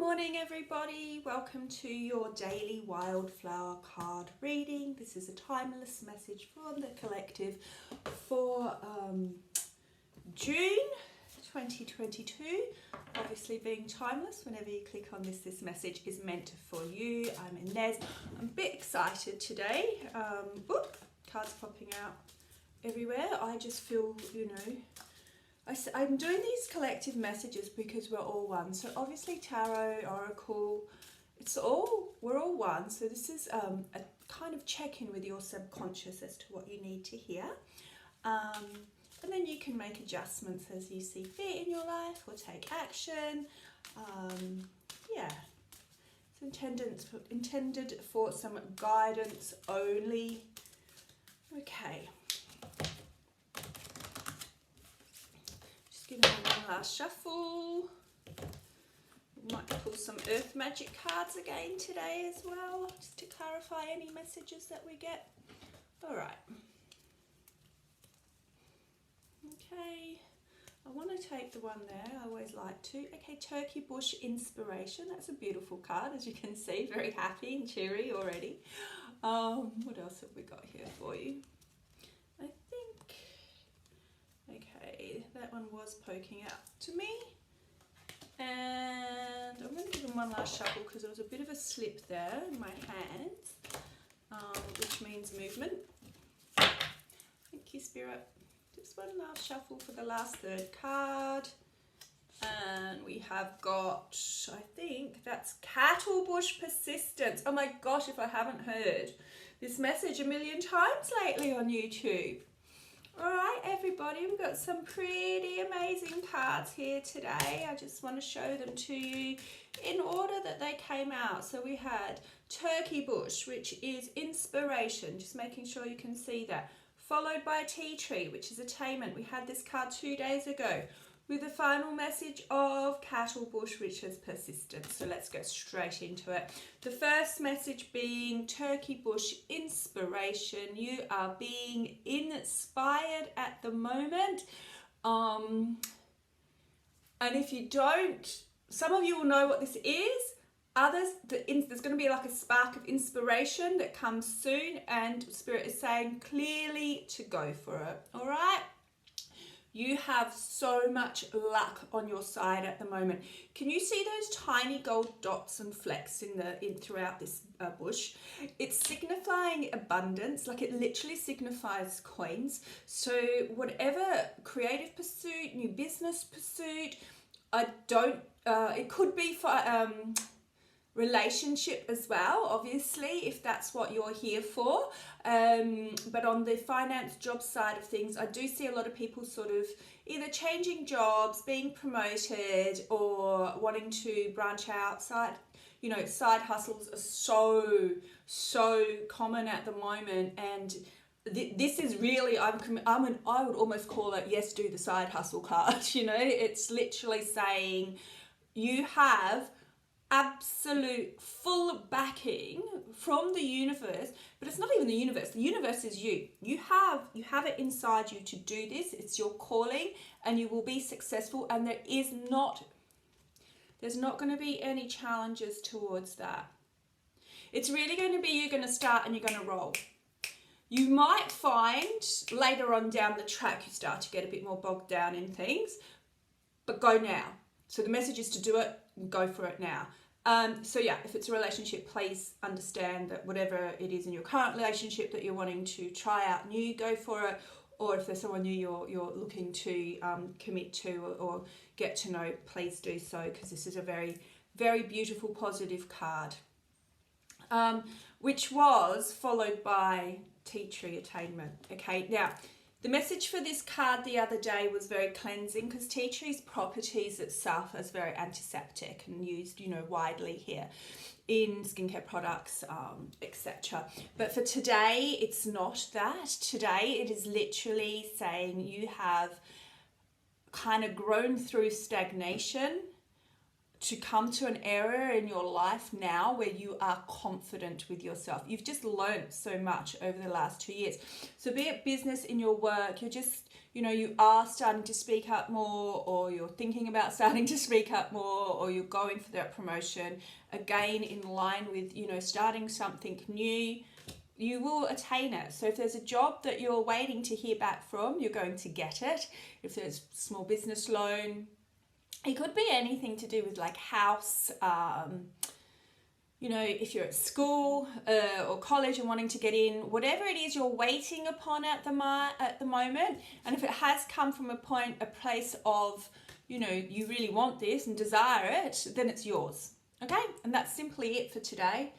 morning everybody, welcome to your daily wildflower card reading. This is a timeless message from the collective for June 2022. Obviously being timeless, whenever you click on this message is meant for you. I'm Inez. I'm a bit excited today. Cards popping out everywhere. I just feel, I'm doing these collective messages because we're all one. So obviously tarot, oracle, we're all one. So this is a kind of check-in with your subconscious as to what you need to hear. And then you can make adjustments as you see fit in your life or take action. It's intended for some guidance only. Okay. Give it one last shuffle. We might pull some earth magic cards again today as well, just to clarify any messages that we get. All right. Okay. I want to take the one there. I always like to. Okay, Turkey Bush Inspiration. That's a beautiful card, as you can see. Very happy and cheery already. What else have we got here for you? Okay, that one was poking out to me, and I'm going to give them one last shuffle because there was a bit of a slip there in my hands, which means movement. Thank you, Spirit. Just one last shuffle for the last third card, and we have got, I think that's Cattle Bush Persistence. Oh my gosh, if I haven't heard this message a million times lately on YouTube. Alright everybody, we've got some pretty amazing cards here today. I just want to show them to you in order that they came out. So we had Turkey Bush, which is inspiration, just making sure you can see that. Followed by Tea Tree, which is attainment. We had this card 2 days ago with the final message of Cattle Bush, which is persistence. So let's go straight into it. The first message being Turkey Bush Inspiration. You are being inspired at the moment. And if you don't, some of you will know what this is. Others, there's going to be like a spark of inspiration that comes soon, and Spirit is saying clearly to go for it. All right? You have so much luck on your side at the moment. Can you see those tiny gold dots and flecks throughout this bush? It's signifying abundance, like it literally signifies coins. So whatever creative pursuit, new business pursuit, it could be for relationship as well, obviously, if that's what you're here for, but on the finance job side of things, I do see a lot of people sort of either changing jobs, being promoted, or wanting to branch outside. Side hustles are so common at the moment, and this is really, I would almost call it yes, do the side hustle card. It's literally saying you have absolute full backing from the universe, but it's not even the universe. The universe is you. You have it inside you to do this. It's your calling, and you will be successful, and there's not going to be any challenges towards that. It's really going to be you're going to start and you're going to roll. You might find later on down the track you start to get a bit more bogged down in things, but go now. So the message is to do it, go for it now. If it's a relationship, please understand that whatever it is in your current relationship that you're wanting to try out new, go for it. Or if there's someone new you're looking to commit to or get to know, please do so, because this is a very, very beautiful, positive card. Which was followed by Tea Tree Attainment. Okay, now the message for this card the other day was very cleansing, because tea tree's properties itself is very antiseptic and used, widely here in skincare products, etc. But for today, it's not that. Today, it is literally saying you have kind of grown through stagnation to come to an area in your life now where you are confident with yourself. You've just learned so much over the last 2 years. So be it business, in your work, you're just, you are starting to speak up more, or you're thinking about starting to speak up more, or you're going for that promotion. Again, in line with, starting something new, you will attain it. So if there's a job that you're waiting to hear back from, you're going to get it. If there's small business loan, it could be anything to do with like house, if you're at school or college and wanting to get in, whatever it is you're waiting upon at the moment. And if it has come from a place of, you really want this and desire it, then it's yours. Okay? And that's simply it for today.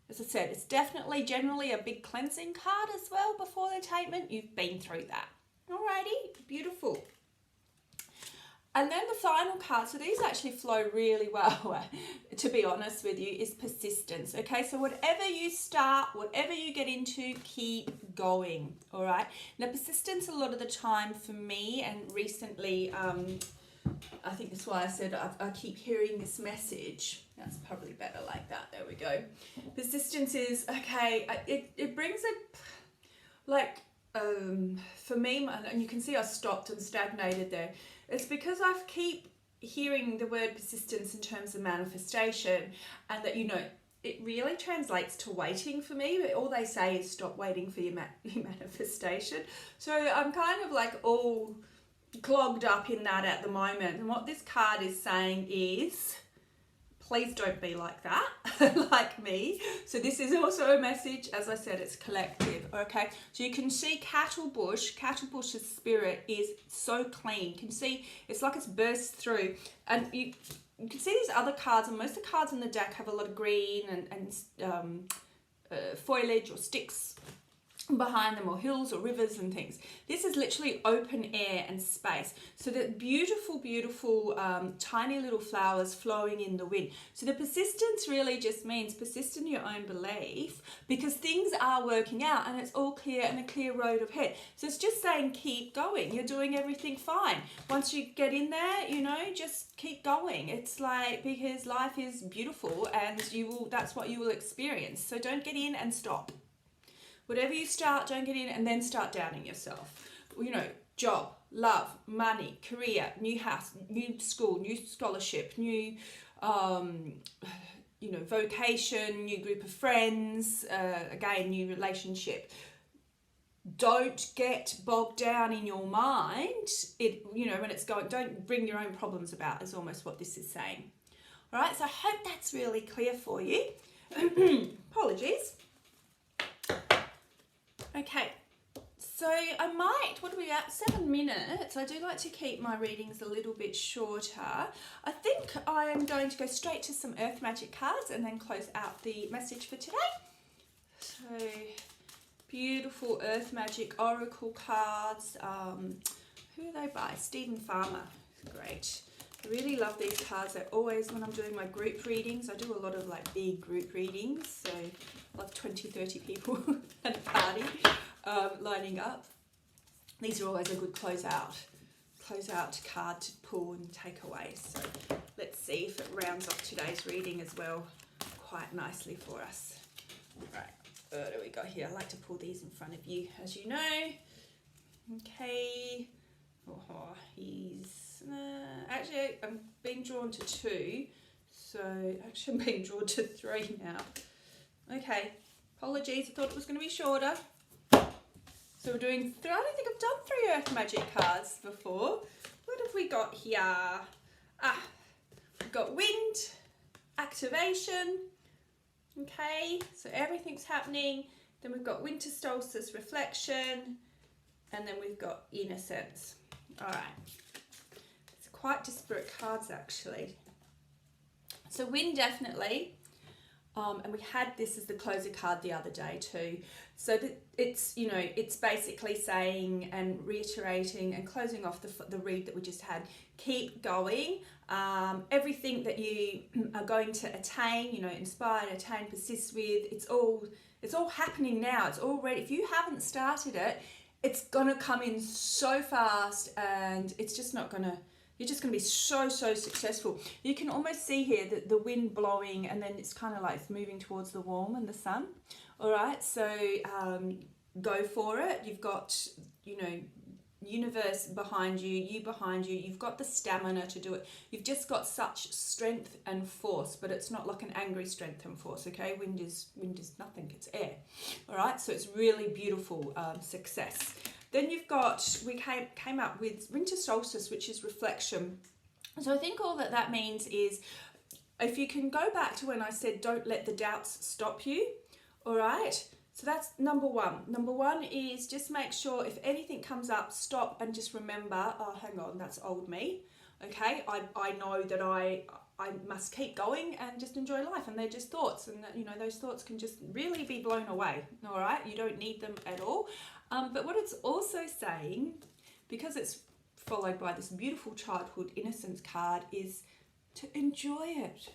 As I said, it's definitely generally a big cleansing card as well before the attainment. You've been through that. Alrighty, beautiful. And then the final card, so these actually flow really well, to be honest with you, is persistence. Okay, so whatever you start, whatever you get into, keep going. All right. Now, persistence a lot of the time for me, and recently, I think that's why I said I keep hearing this message. That's probably better like that. There we go. Persistence is, okay, it brings for me, and you can see I stopped and stagnated there. It's because I keep hearing the word persistence in terms of manifestation, and that, it really translates to waiting for me. All they say is stop waiting for your manifestation. So I'm kind of like all clogged up in that at the moment. And what this card is saying is, please don't be like that, like me. So this is also a message, as I said, it's collective, okay? So you can see Cattlebush's spirit is so clean. You can see it's like it's burst through. And you can see these other cards, and most of the cards in the deck have a lot of green and foliage or sticks behind them, or hills or rivers and things. This is literally open air and space. So the beautiful tiny little flowers flowing in the wind. So the persistence really just means persist in your own belief, because things are working out and it's all clear and a clear road ahead. So it's just saying keep going. You're doing everything fine. Once you get in there, just keep going. It's like, because life is beautiful and that's what you will experience. So don't get in and stop. Whatever you start, don't get in and then start doubting yourself. Job, love, money, career, new house, new school, new scholarship, new, vocation, new group of friends, again, new relationship. Don't get bogged down in your mind. When it's going, don't bring your own problems about, is almost what this is saying. All right, so I hope that's really clear for you. Apologies. Okay, so I might, what are we at? 7 minutes. I do like to keep my readings a little bit shorter. I think I am going to go straight to some Earth Magic cards and then close out the message for today. So, beautiful Earth Magic Oracle cards. Who are they by? Stephen Farmer. Great. I really love these cards. They're always, when I'm doing my group readings, I do a lot of like big group readings. So I have 20, 30 people at a party lining up. These are always a good closeout card to pull and take away. So let's see if it rounds off today's reading as well quite nicely for us. Right, what do we got here? I like to pull these in front of you, as you know. Okay. Oh, he's... actually, I'm being drawn to 2. So, actually I'm being drawn to 3 now. Okay, apologies, I thought it was going to be shorter. So we're doing, I don't think I've done 3 Earth Magic cards before. What have we got here? We've got wind, activation. Okay, so everything's happening. Then we've got winter solstice, reflection. And then we've got innocence. All right, it's quite disparate cards actually. So wind, definitely. And we had this as the closer card the other day too. So that it's, it's basically saying and reiterating and closing off the read that we just had. Keep going. Everything that you are going to attain, inspire, attain, persist with, it's all happening now. It's all ready. If you haven't started it, it's gonna come in so fast, and it's just not gonna, You're just going to be so successful. You can almost see here that the wind blowing, and then it's kind of like it's moving towards the warm and the sun. All right, so go for it. You've got, you know, universe behind you behind you. You've got the stamina to do it. You've just got such strength and force, but it's not like an angry strength and force, okay? Wind is nothing, it's air. All right, so it's really beautiful success. Then you've got, we came up with winter solstice, which is reflection. So I think all that means is, if you can go back to when I said don't let the doubts stop you, all right? So that's number one. Number one is just make sure if anything comes up, stop and just remember, oh, hang on, that's old me, okay? I know that I must keep going and just enjoy life, and they're just thoughts, and you know, those thoughts can just really be blown away, all right? You don't need them at all. But what it's also saying, because it's followed by this beautiful childhood innocence card, is to enjoy it.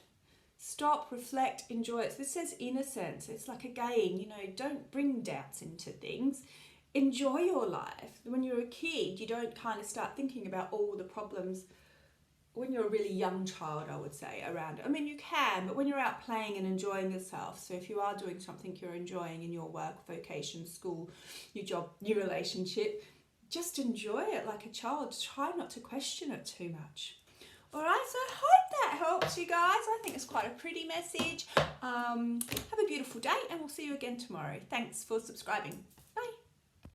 Stop, reflect, enjoy it. So this says innocence. It's like, again, you know, don't bring doubts into things. Enjoy your life. When you're a kid, you don't kind of start thinking about all the problems. When you're a really young child, I would say, around it. I mean, you can, but when you're out playing and enjoying yourself, so if you are doing something you're enjoying in your work, vocation, school, your job, your relationship, just enjoy it like a child. Try not to question it too much. All right, so I hope that helps you guys. I think it's quite a pretty message. Have a beautiful day, and we'll see you again tomorrow. Thanks for subscribing.